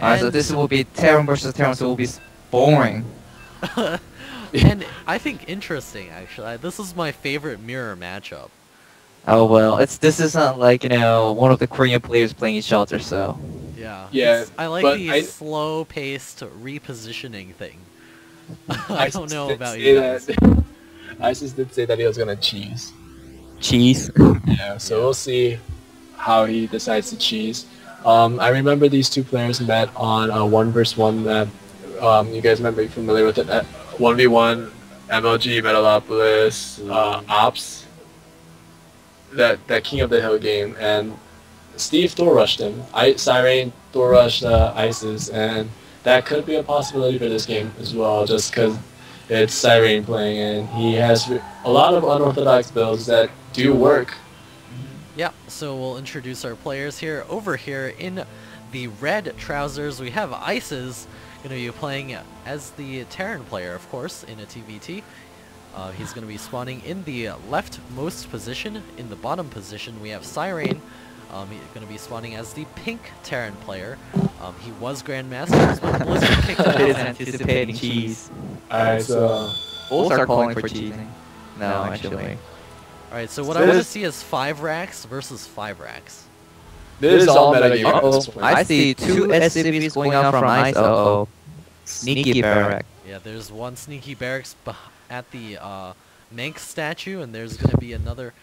Alright, so this will be Terran versus Terran, so it will be boring. And I think interesting, actually. This is my favorite mirror matchup. Oh well, this isn't like, you know, one of the Korean players playing each other, so. Yeah. Yeah, I like but the slow-paced repositioning thing. I don't know did about say you guys. that- ISIS did say that he was gonna cheese. Cheese. Yeah, so we'll see how he decides to cheese. I remember these two players met on a 1v1 map. You guys might be familiar with it. 1v1, MLG, Metalopolis, Ops. That King of the Hill game, and Steve Thor rushed him. Cyrain Thor rushed ISIS, and that could be a possibility for this game as well, just because it's Cyrain playing, and he has a lot of unorthodox builds that do work. Yeah, so we'll introduce our players here. Over here in the red trousers, we have ISIS going to be playing as the Terran player, of course, in a TVT. He's going to be spawning in the leftmost position. In the bottom position, we have Cyrain. He's going to be spawning as the pink Terran player. He was Grandmaster, but Blizzard kicked him It is out. anticipating cheese. Alright, so Both are calling for cheating. No, actually. Alright, so what I want to see is 5 racks versus 5 racks. this is all metagame at Uh-oh, this point. I see 2 SCVs going out from ice. Uh-oh. Sneaky barrack. Yeah, there's one sneaky barracks at the Manx statue, and there's going to be another...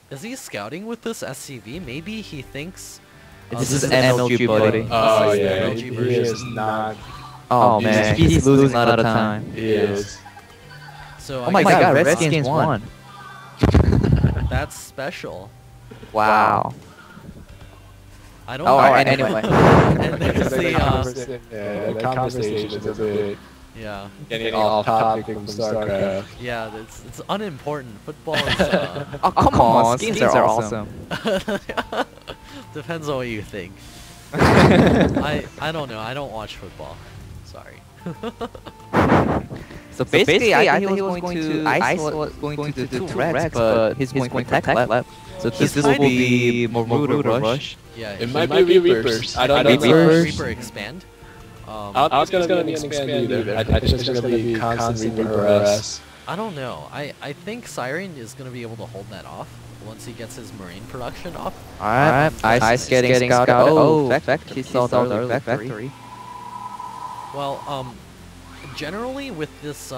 Is he scouting with this SCV? Maybe he thinks... This is MLG, buddy. Oh This is yeah, MLG he version. is not. Oh man, he's losing a lot of time. He is. So Oh my guess god, Redskins won. that's special. Wow. I don't Oh, know. and anyway. And there's the... The conversation is a bit yeah. getting off topic from StarCraft. Yeah, it's unimportant. Football is... Oh, come on, skins are awesome. Depends on what you think. I don't know. I don't watch football. Sorry. So basically, I think he was going to ice was going to do Rex, but he's going for tech left. So this will be more rush. Yeah, It might be Reapers. I don't know. Reaper expand. I don't think it's gonna be an expand either. I think it's just gonna be constant Reaper harass. I don't know. I think Cyrain is going to be able to hold that off once he gets his marine production up. Alright, ice getting scouted. Oh, he saw the early factory. Well, generally with this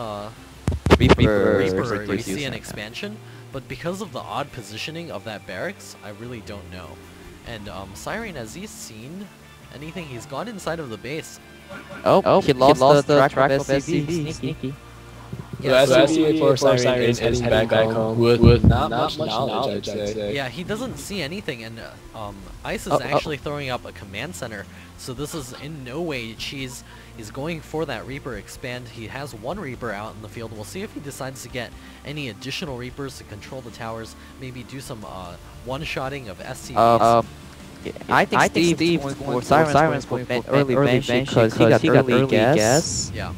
Reaper, you see an expansion, but because of the odd positioning of that barracks, I really don't know. And Cyrain, has he seen anything? He's gone inside of the base. Oh, he lost the track of SCV. Sneaky. Yeah, so SCV for Cyrain is heading back home with not much knowledge, I'd say. Yeah, he doesn't see anything, and Ice is actually throwing up a command center, so this is in no way cheese. He's going for that Reaper expand. He has one Reaper out in the field. We'll see if he decides to get any additional Reapers to control the towers, maybe do some one-shotting of SCVs. I think Steve went for Cyrain's for early bench because he got early guess. Yeah.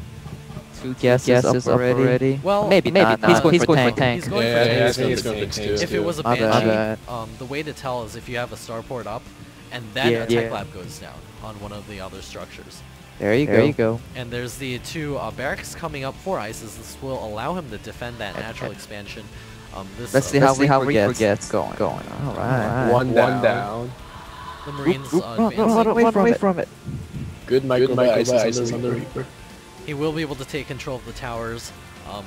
2 guesses already. Well, maybe not. He's going for tank. He's going for Yeah, I tank. think it's going for tank If it was a My bad. Banshee, the way to tell is if you have a starport up, and then a tech lab goes down on one of the other structures. There you go. And there's the 2 barracks coming up for ISIS. This will allow him to defend that natural expansion. Let's see how Reaper gets going. Alright. One down. The Marines Run away from it. Good micro by ISIS on the Reaper. He will be able to take control of the towers,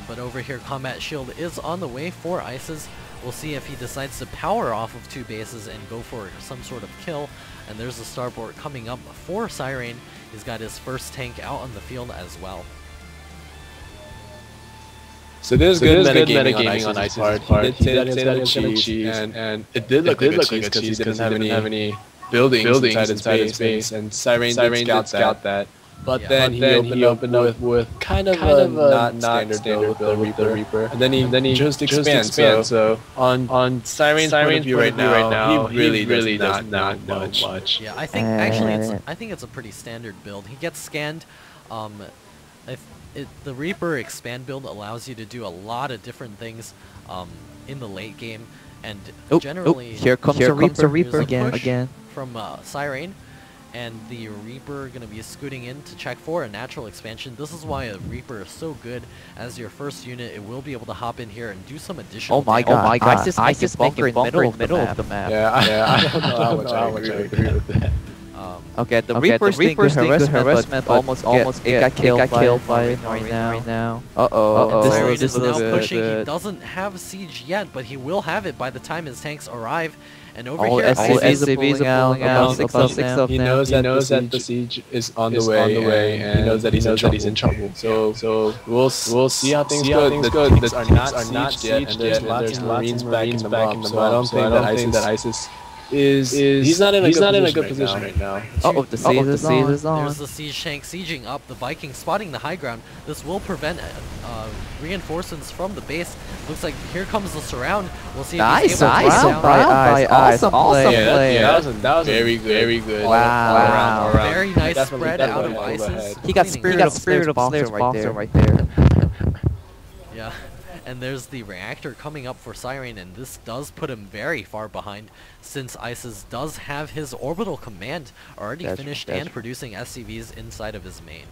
but over here Combat Shield is on the way for ISIS. We'll see if he decides to power off of 2 bases and go for some sort of kill. And there's a starport coming up for Cyrain. He's got his first tank out on the field as well. So there's good metagaming on ISIS' part. He did say that it's going to cheese, and it did look like a cheese because he didn't have any buildings inside his base, and Cyrain did scout that. But then he opened up with kind of a not standard build with the Reaper, and then he chose to expand. So on Cyrain's point of view right now, he really does not know much. Yeah, I think actually it's a pretty standard build. He gets scanned. The Reaper expand build allows you to do a lot of different things in the late game, and generally here comes the Reaper again. From Cyrain. and the Reaper going to be scooting in to check for a natural expansion. This is why a Reaper is so good as your first unit. It will be able to hop in here and do some additional Oh my damage. god, ISIS bunker in middle of the map. Yeah, I don't know how much I agree with that. Okay, the Reaper's doing good harassment, but almost it got killed by right now. Uh-oh. Cyrain This is now looks pushing. He good. doesn't have siege yet, but he will have it by the time his tanks arrive. And over All here, SCVs are pulling out, about 6 of them. He knows that the siege is on the way, and he knows that he's in trouble. So we'll see how things go. The tanks are not sieged yet, and there's lots of Marines backing them up. So I don't think that ISIS he's not in a good position right now. The siege is on. There's the siege tank sieging up. The Vikings spotting the high ground. This will prevent reinforcements from the base. Looks like here comes the surround. We'll see if he's able to Awesome play. Yeah, that was very good. Wow. Very nice spread out of ISIS. He got spirit of Slayer right there. Yeah. And there's the reactor coming up for Cyrain, and this does put him very far behind, since ISIS does have his orbital command already finished and producing SCVs inside of his main.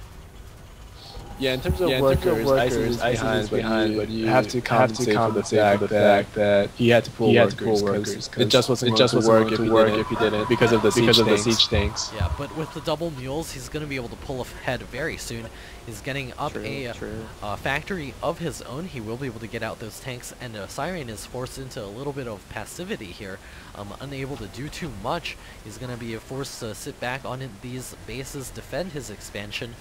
Yeah, in terms of workers, ISIS is behind, but you have to compensate for the fact that he had to pull workers. It just wasn't going to work if he didn't because of the siege tanks. Yeah, but with the double mules, he's going to be able to pull ahead very soon. He's getting up a factory of his own. He will be able to get out those tanks, and Cyrain is forced into a little bit of passivity here, unable to do too much. He's going to be forced to sit back on these bases, defend his expansion.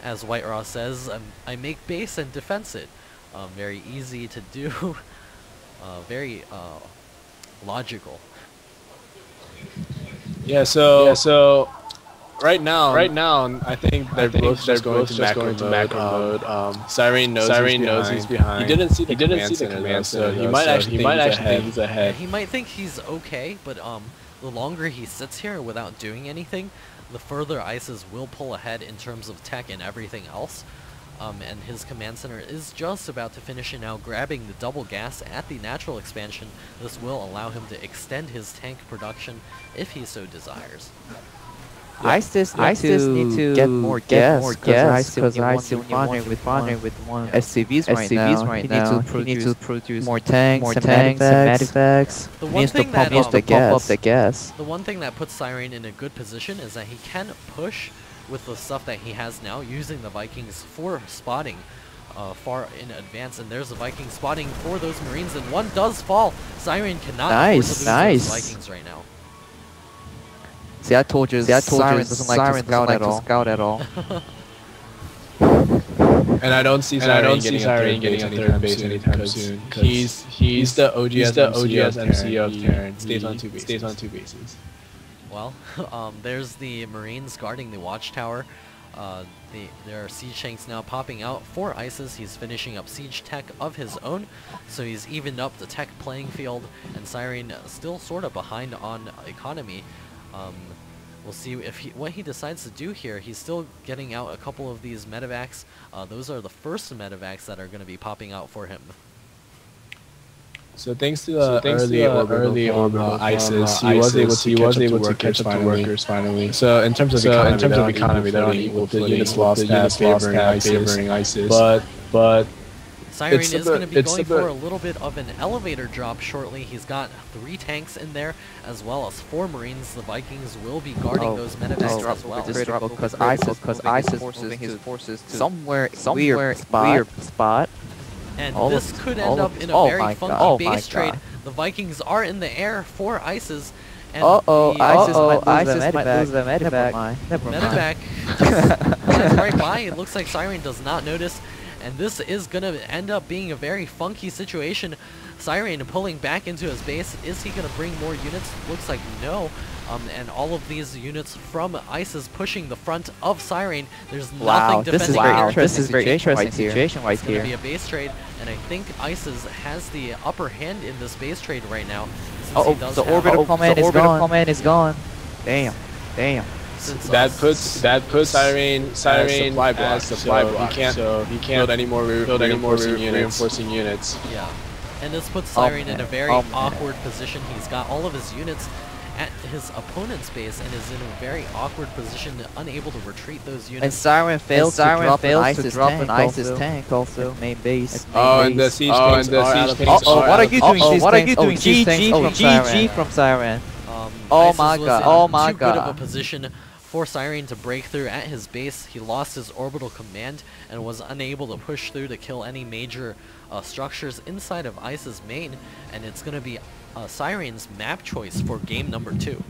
As White Raw says, I make base and defense it. Very easy to do. Very logical. Yeah, so right now, I think they're both going to macro mode. Cyrain knows he's behind. He didn't see the command center, so he might actually think he's ahead. He might think he's okay, but the longer he sits here without doing anything, the further ISIS will pull ahead in terms of tech and everything else. And his command center is just about to finish and now grabbing the double gas at the natural expansion. This will allow him to extend his tank production if he so desires. ISIS need to get more gas because ISIS with one SCVs right now. He needs to produce more tanks and medvacs. The one thing that pump up the gas. The one thing that puts Cyrain in a good position is that he can push with the stuff that he has now, using the Vikings for spotting far in advance. And there's the Viking spotting for those Marines, and one does fall. Cyrain cannot afford to lose those Vikings right now. See, I told you, Cyrain doesn't like to scout at all. And I don't see Cyrain getting a third base anytime soon. He's the OGS MC of Terran. Stays on two bases. Well, there's the Marines guarding the watchtower. There are siege tanks now popping out for ISIS. He's finishing up siege tech of his own, so he's evened up the tech playing field, and Cyrain still sort of behind on economy. We'll see if what he decides to do here. He's still getting out a couple of these medevacs. Those are the first medevacs that are going to be popping out for him. So thanks to early orbital ISIS, he was able to catch up to workers finally. So in terms of economy, they're on equal footing. The units lost half favoring ISIS. But Cyrain is going to be going for a little bit of an elevator drop shortly. He's got 3 tanks in there, as well as 4 Marines. The Vikings will be guarding those medevacs as well. Because ISIS moving his forces to somewhere weird spot. And this could end up in a very funky base trade. The Vikings are in the air for ISIS. And ISIS might lose the medevac. Medevac just right by. It looks like Cyrain does not notice. And this is going to end up being a very funky situation. Cyrain pulling back into his base. Is he going to bring more units? Looks like no. And all of these units from ISIS pushing the front of Cyrain. There's nothing defending here. This is very interesting situation right here. It's going to be a base trade, and I think ISIS has the upper hand in this base trade right now. The orbital command is gone. Damn. That puts Cyrain as supply block. He can't build any more reinforcing units. Yeah, and this puts Cyrain in a very awkward position. He's got all of his units, at his opponent's base and is in a very awkward position, unable to retreat those And units. Cyrain fails to drop an ISIS tank also. Main base. And the siege tanks are out of tanks. What are you doing? What are you doing? GG from Cyrain. Oh my ISIS god, was in oh my too good of a god. position for Cyrain to break through at his base. He lost his orbital command and was unable to push through to kill any major structures inside of ISIS main, and it's going to be Cyrain's map choice for game number 2.